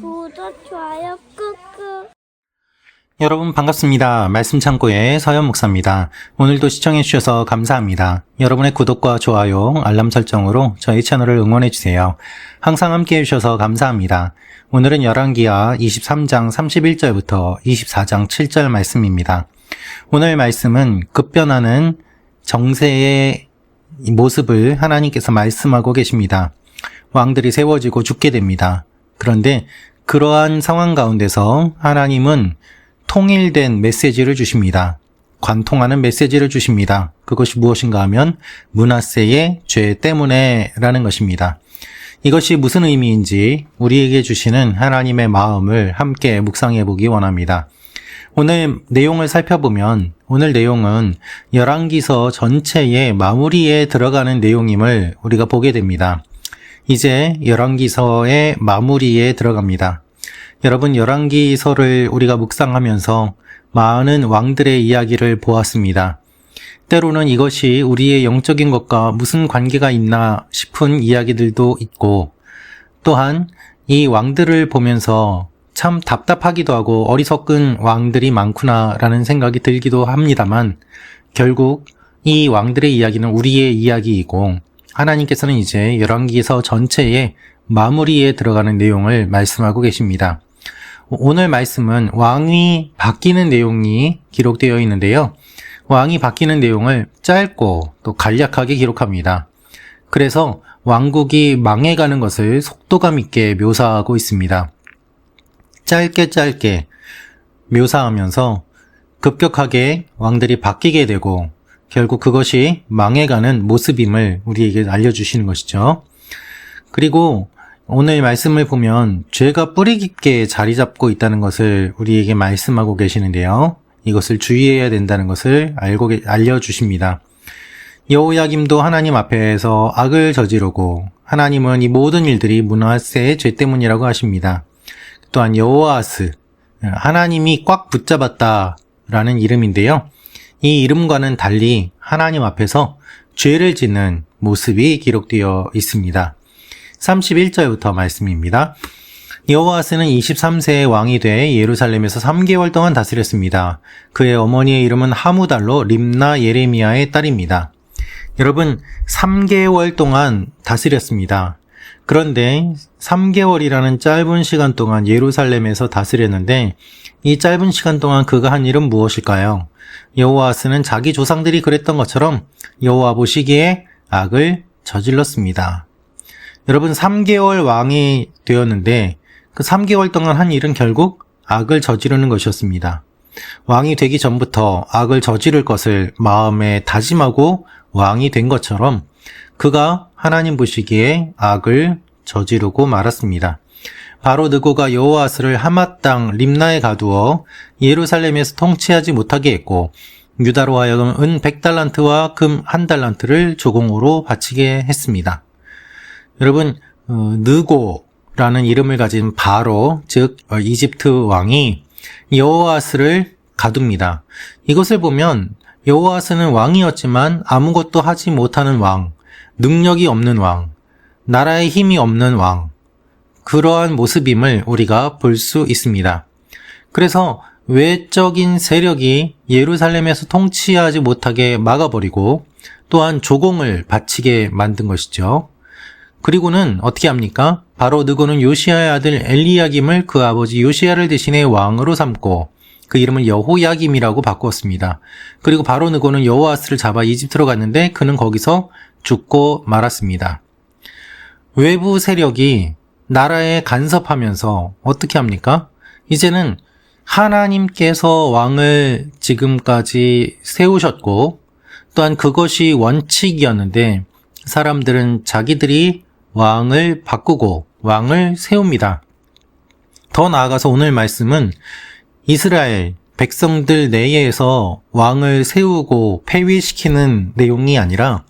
구독, 좋아요 꾹꾹. 여러분 반갑습니다. 말씀 창고의 서현 목사입니다. 오늘도 시청해 주셔서 감사합니다. 여러분의 구독과 좋아요, 알람 설정으로 저희 채널을 응원해 주세요. 항상 함께 해주셔서 감사합니다. 오늘은 열왕기하 23장 31절부터 24장 7절 말씀입니다. 오늘 말씀은 급변하는 정세의 모습을 하나님께서 말씀하고 계십니다. 왕들이 세워지고 죽게 됩니다. 그런데 그러한 상황 가운데서 하나님은 통일된 메시지를 주십니다. 관통하는 메시지를 주십니다. 그것이 무엇인가 하면 므낫세의 죄 때문에 라는 것입니다. 이것이 무슨 의미인지 우리에게 주시는 하나님의 마음을 함께 묵상해 보기 원합니다. 오늘 내용을 살펴보면 오늘 내용은 열왕기서 전체의 마무리에 들어가는 내용임을 우리가 보게 됩니다. 이제 열왕기서의 마무리에 들어갑니다. 여러분, 열왕기서를 우리가 묵상하면서 많은 왕들의 이야기를 보았습니다. 때로는 이것이 우리의 영적인 것과 무슨 관계가 있나 싶은 이야기들도 있고, 또한 이 왕들을 보면서 참 답답하기도 하고 어리석은 왕들이 많구나라는 생각이 들기도 합니다만, 결국 이 왕들의 이야기는 우리의 이야기이고 하나님께서는 이제 열왕기서 전체의 마무리에 들어가는 내용을 말씀하고 계십니다. 오늘 말씀은 왕이 바뀌는 내용이 기록되어 있는데요. 왕이 바뀌는 내용을 짧고 또 간략하게 기록합니다. 그래서 왕국이 망해가는 것을 속도감 있게 묘사하고 있습니다. 짧게 묘사하면서 급격하게 왕들이 바뀌게 되고 결국 그것이 망해가는 모습임을 우리에게 알려주시는 것이죠. 그리고 오늘 말씀을 보면 죄가 뿌리 깊게 자리 잡고 있다는 것을 우리에게 말씀하고 계시는데요. 이것을 주의해야 된다는 것을 알려주십니다. 여호야김도 하나님 앞에서 악을 저지르고 하나님은 이 모든 일들이 므낫세의 죄 때문이라고 하십니다. 또한 여호아스, 하나님이 꽉 붙잡았다라는 이름인데요. 이 이름과는 달리 하나님 앞에서 죄를 짓는 모습이 기록되어 있습니다. 31절부터 말씀입니다. 여호아스는 23세의 왕이 돼 예루살렘에서 3개월 동안 다스렸습니다. 그의 어머니의 이름은 하무달로 림나 예레미야의 딸입니다. 여러분, 3개월 동안 다스렸습니다. 그런데 3개월이라는 짧은 시간 동안 예루살렘에서 다스렸는데 이 짧은 시간 동안 그가 한 일은 무엇일까요? 여호아스는 자기 조상들이 그랬던 것처럼 여호와 보시기에 악을 저질렀습니다. 여러분, 3개월 왕이 되었는데 그 3개월 동안 한 일은 결국 악을 저지르는 것이었습니다. 왕이 되기 전부터 악을 저지를 것을 마음에 다짐하고 왕이 된 것처럼 그가 하나님 보시기에 악을 저지르고 말았습니다. 바로 느고가 여호아스를 하맛 땅 림나에 가두어 예루살렘에서 통치하지 못하게 했고 유다로 하여금 은 100달란트와 금 1달란트를 조공으로 바치게 했습니다. 여러분, 느고라는 이름을 가진 바로, 즉 이집트 왕이 여호아스를 가둡니다. 이것을 보면 여호아스는 왕이었지만 아무것도 하지 못하는 왕, 능력이 없는 왕, 나라에 힘이 없는 왕, 그러한 모습임을 우리가 볼 수 있습니다. 그래서 외적인 세력이 예루살렘에서 통치하지 못하게 막아버리고 또한 조공을 바치게 만든 것이죠. 그리고는 어떻게 합니까? 바로 느고는 요시야의 아들 엘리야김을 그 아버지 요시야를 대신해 왕으로 삼고 그 이름을 여호야김이라고 바꾸었습니다. 그리고 바로 느고는 여호아스를 잡아 이집트로 갔는데 그는 거기서 죽고 말았습니다. 외부 세력이 나라에 간섭하면서 어떻게 합니까? 이제는 하나님께서 왕을 지금까지 세우셨고 또한 그것이 원칙이었는데 사람들은 자기들이 왕을 바꾸고 왕을 세웁니다. 더 나아가서 오늘 말씀은 이스라엘 백성들 내에서 왕을 세우고 폐위시키는 내용이 아니라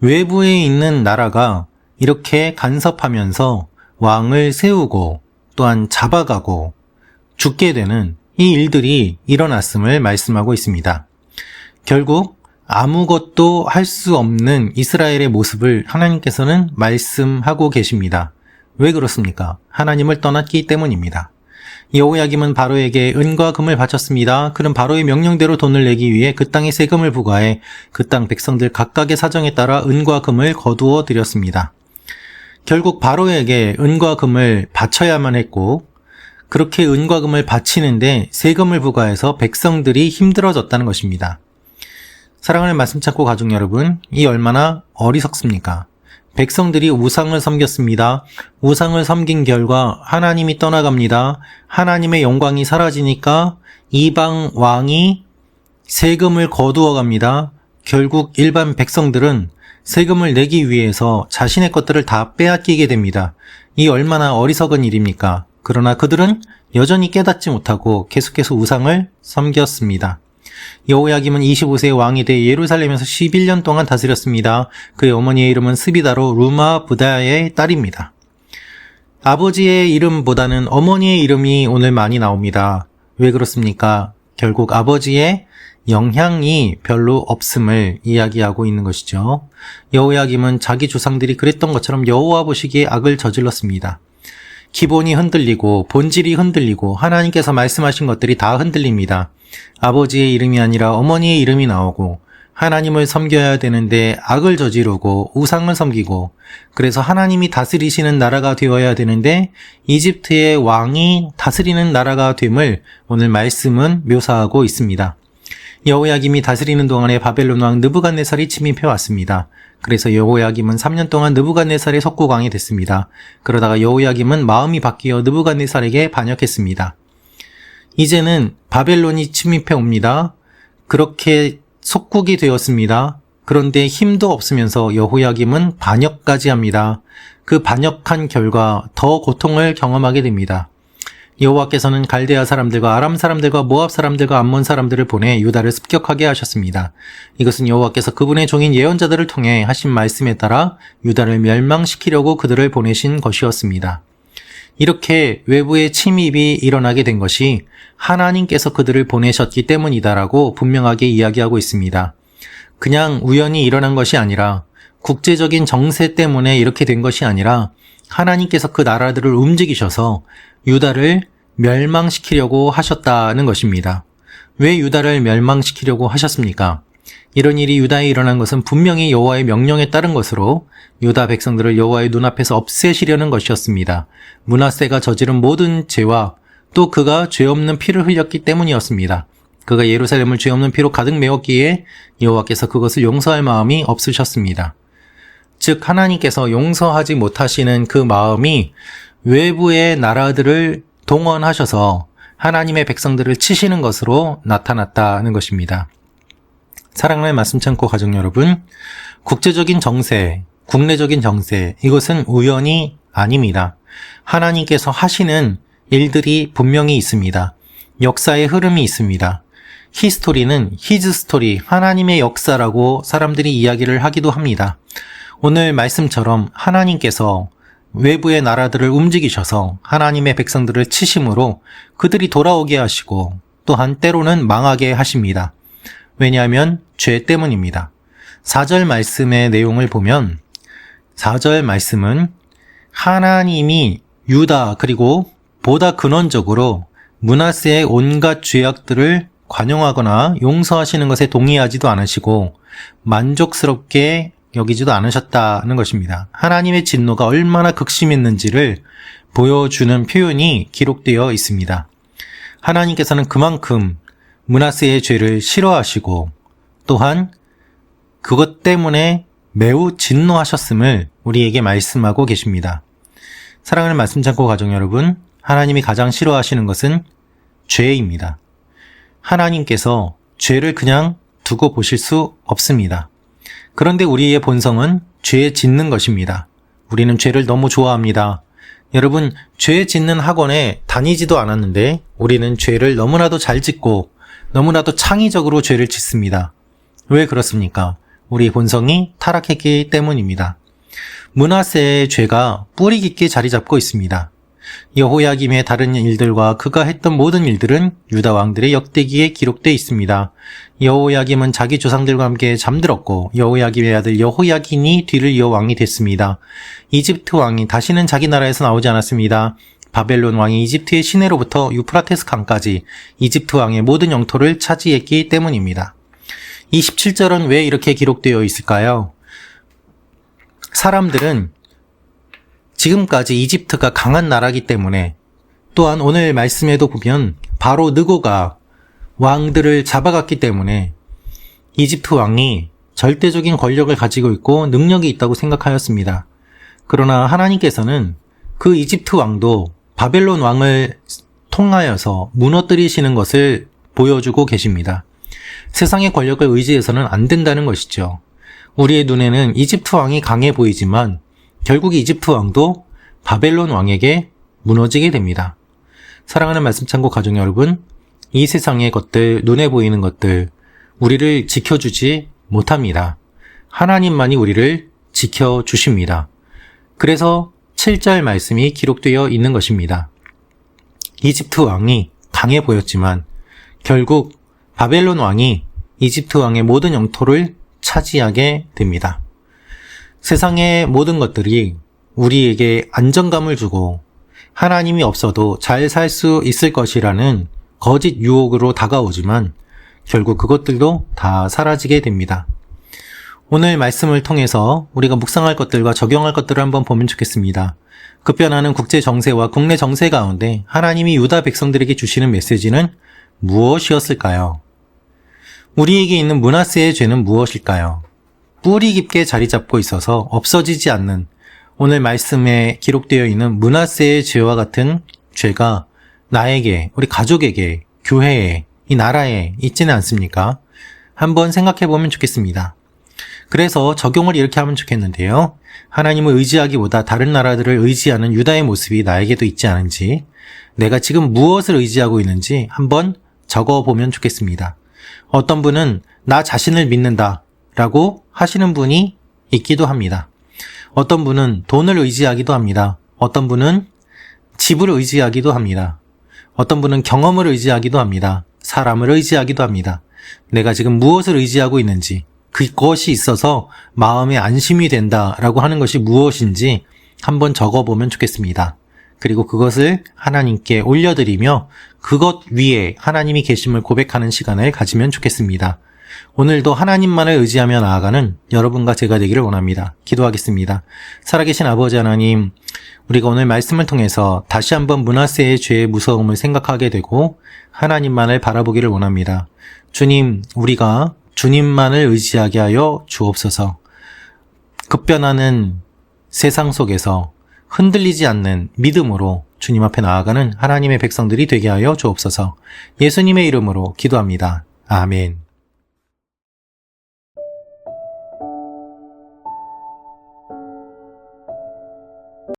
외부에 있는 나라가 이렇게 간섭하면서 왕을 세우고 또한 잡아가고 죽게 되는 이 일들이 일어났음을 말씀하고 있습니다. 결국 아무것도 할 수 없는 이스라엘의 모습을 하나님께서는 말씀하고 계십니다. 왜 그렇습니까? 하나님을 떠났기 때문입니다. 여호야김은 바로에게 은과 금을 바쳤습니다. 그는 바로의 명령대로 돈을 내기 위해 그 땅에 세금을 부과해 그 땅 백성들 각각의 사정에 따라 은과 금을 거두어 드렸습니다. 결국 바로에게 은과 금을 바쳐야만 했고, 그렇게 은과 금을 바치는데 세금을 부과해서 백성들이 힘들어졌다는 것입니다. 사랑하는 말씀 찾고 가족 여러분, 이 얼마나 어리석습니까? 백성들이 우상을 섬겼습니다. 우상을 섬긴 결과 하나님이 떠나갑니다. 하나님의 영광이 사라지니까 이방 왕이 세금을 거두어 갑니다. 결국 일반 백성들은 세금을 내기 위해서 자신의 것들을 다 빼앗기게 됩니다. 이 얼마나 어리석은 일입니까? 그러나 그들은 여전히 깨닫지 못하고 계속해서 우상을 섬겼습니다. 여호야김은 25세의 왕이 돼 예루살렘에서 11년 동안 다스렸습니다. 그의 어머니의 이름은 스비다로 루마 부다의 딸입니다. 아버지의 이름보다는 어머니의 이름이 오늘 많이 나옵니다. 왜 그렇습니까? 결국 아버지의 영향이 별로 없음을 이야기하고 있는 것이죠. 여호야김은 자기 조상들이 그랬던 것처럼 여호와 보시기에 악을 저질렀습니다. 기본이 흔들리고 본질이 흔들리고 하나님께서 말씀하신 것들이 다 흔들립니다. 아버지의 이름이 아니라 어머니의 이름이 나오고 하나님을 섬겨야 되는데 악을 저지르고 우상을 섬기고, 그래서 하나님이 다스리시는 나라가 되어야 되는데 이집트의 왕이 다스리는 나라가 됨을 오늘 말씀은 묘사하고 있습니다. 여호야김이 다스리는 동안에 바벨론 왕 느부갓네살이 침입해 왔습니다. 그래서 여호야김은 3년 동안 느부갓네살의 속국왕이 됐습니다. 그러다가 여호야김은 마음이 바뀌어 느부갓네살에게 반역했습니다. 이제는 바벨론이 침입해 옵니다. 그렇게 속국이 되었습니다. 그런데 힘도 없으면서 여호야김은 반역까지 합니다. 그 반역한 결과 더 고통을 경험하게 됩니다. 여호와께서는 갈대아 사람들과 아람 사람들과 모압 사람들과 암몬 사람들을 보내 유다를 습격하게 하셨습니다. 이것은 여호와께서 그분의 종인 예언자들을 통해 하신 말씀에 따라 유다를 멸망시키려고 그들을 보내신 것이었습니다. 이렇게 외부의 침입이 일어나게 된 것이 하나님께서 그들을 보내셨기 때문이다라고 분명하게 이야기하고 있습니다. 그냥 우연히 일어난 것이 아니라 국제적인 정세 때문에 이렇게 된 것이 아니라 하나님께서 그 나라들을 움직이셔서 유다를 멸망시키려고 하셨다는 것입니다. 왜 유다를 멸망시키려고 하셨습니까? 이런 일이 유다에 일어난 것은 분명히 여호와의 명령에 따른 것으로 유다 백성들을 여호와의 눈앞에서 없애시려는 것이었습니다. 므낫세가 저지른 모든 죄와 또 그가 죄 없는 피를 흘렸기 때문이었습니다. 그가 예루살렘을 죄 없는 피로 가득 메웠기에 여호와께서 그것을 용서할 마음이 없으셨습니다. 즉 하나님께서 용서하지 못하시는 그 마음이 외부의 나라들을 동원하셔서 하나님의 백성들을 치시는 것으로 나타났다는 것입니다. 사랑하는 말씀 참고 가족 여러분, 국제적인 정세, 국내적인 정세, 이것은 우연이 아닙니다. 하나님께서 하시는 일들이 분명히 있습니다. 역사의 흐름이 있습니다. 히스토리는 히즈 스토리, 하나님의 역사라고 사람들이 이야기를 하기도 합니다. 오늘 말씀처럼 하나님께서 외부의 나라들을 움직이셔서 하나님의 백성들을 치심으로 그들이 돌아오게 하시고 또한 때로는 망하게 하십니다. 왜냐하면 죄 때문입니다. 4절 말씀의 내용을 보면 4절 말씀은 하나님이 유다 그리고 보다 근원적으로 므낫세의 온갖 죄악들을 관용하거나 용서하시는 것에 동의하지도 않으시고 만족스럽게 여기지도 않으셨다는 것입니다. 하나님의 진노가 얼마나 극심했는지를 보여주는 표현이 기록되어 있습니다. 하나님께서는 그만큼 므낫세의 죄를 싫어하시고 또한 그것 때문에 매우 진노하셨음을 우리에게 말씀하고 계십니다. 사랑하는 말씀 참고 가족 여러분, 하나님이 가장 싫어하시는 것은 죄입니다. 하나님께서 죄를 그냥 두고 보실 수 없습니다. 그런데 우리의 본성은 죄 짓는 것입니다. 우리는 죄를 너무 좋아합니다. 여러분, 죄 짓는 학원에 다니지도 않았는데 우리는 죄를 너무나도 잘 짓고 너무나도 창의적으로 죄를 짓습니다. 왜 그렇습니까? 우리 본성이 타락했기 때문입니다. 므낫세의 죄가 뿌리 깊게 자리 잡고 있습니다. 여호야김의 다른 일들과 그가 했던 모든 일들은 유다 왕들의 역대기에 기록되어 있습니다. 여호야김은 자기 조상들과 함께 잠들었고 여호야김의 아들 여호야긴이 뒤를 이어 왕이 됐습니다. 이집트 왕이 다시는 자기 나라에서 나오지 않았습니다. 바벨론 왕이 이집트의 시내로부터 유프라테스 강까지 이집트 왕의 모든 영토를 차지했기 때문입니다. 27절은 왜 이렇게 기록되어 있을까요? 사람들은 지금까지 이집트가 강한 나라이기 때문에, 또한 오늘 말씀에도 보면 바로 느고가 왕들을 잡아갔기 때문에 이집트 왕이 절대적인 권력을 가지고 있고 능력이 있다고 생각하였습니다. 그러나 하나님께서는 그 이집트 왕도 바벨론 왕을 통하여서 무너뜨리시는 것을 보여주고 계십니다. 세상의 권력을 의지해서는 안 된다는 것이죠. 우리의 눈에는 이집트 왕이 강해 보이지만 결국 이집트 왕도 바벨론 왕에게 무너지게 됩니다. 사랑하는 말씀창고 가족 여러분, 이 세상의 것들, 눈에 보이는 것들, 우리를 지켜주지 못합니다. 하나님만이 우리를 지켜주십니다. 그래서 7절 말씀이 기록되어 있는 것입니다. 이집트 왕이 강해 보였지만 결국 바벨론 왕이 이집트 왕의 모든 영토를 차지하게 됩니다. 세상의 모든 것들이 우리에게 안정감을 주고 하나님이 없어도 잘 살 수 있을 것이라는 거짓 유혹으로 다가오지만 결국 그것들도 다 사라지게 됩니다. 오늘 말씀을 통해서 우리가 묵상할 것들과 적용할 것들을 한번 보면 좋겠습니다. 급변하는 국제 정세와 국내 정세 가운데 하나님이 유다 백성들에게 주시는 메시지는 무엇이었을까요? 우리에게 있는 므낫세의 죄는 무엇일까요? 뿌리 깊게 자리 잡고 있어서 없어지지 않는 오늘 말씀에 기록되어 있는 므낫세의 죄와 같은 죄가 나에게, 우리 가족에게, 교회에, 이 나라에 있지는 않습니까? 한번 생각해 보면 좋겠습니다. 그래서 적용을 이렇게 하면 좋겠는데요. 하나님을 의지하기보다 다른 나라들을 의지하는 유다의 모습이 나에게도 있지 않은지, 내가 지금 무엇을 의지하고 있는지 한번 적어보면 좋겠습니다. 어떤 분은 나 자신을 믿는다 라고 하시는 분이 있기도 합니다. 어떤 분은 돈을 의지하기도 합니다. 어떤 분은 집을 의지하기도 합니다. 어떤 분은 경험을 의지하기도 합니다. 사람을 의지하기도 합니다. 내가 지금 무엇을 의지하고 있는지, 그것이 있어서 마음에 안심이 된다라고 하는 것이 무엇인지 한번 적어보면 좋겠습니다. 그리고 그것을 하나님께 올려드리며 그것 위에 하나님이 계심을 고백하는 시간을 가지면 좋겠습니다. 오늘도 하나님만을 의지하며 나아가는 여러분과 제가 되기를 원합니다. 기도하겠습니다. 살아계신 아버지 하나님, 우리가 오늘 말씀을 통해서 다시 한번 므낫세의 죄의 무서움을 생각하게 되고 하나님만을 바라보기를 원합니다. 주님, 우리가 주님만을 의지하게 하여 주옵소서. 급변하는 세상 속에서 흔들리지 않는 믿음으로 주님 앞에 나아가는 하나님의 백성들이 되게 하여 주옵소서. 예수님의 이름으로 기도합니다. 아멘.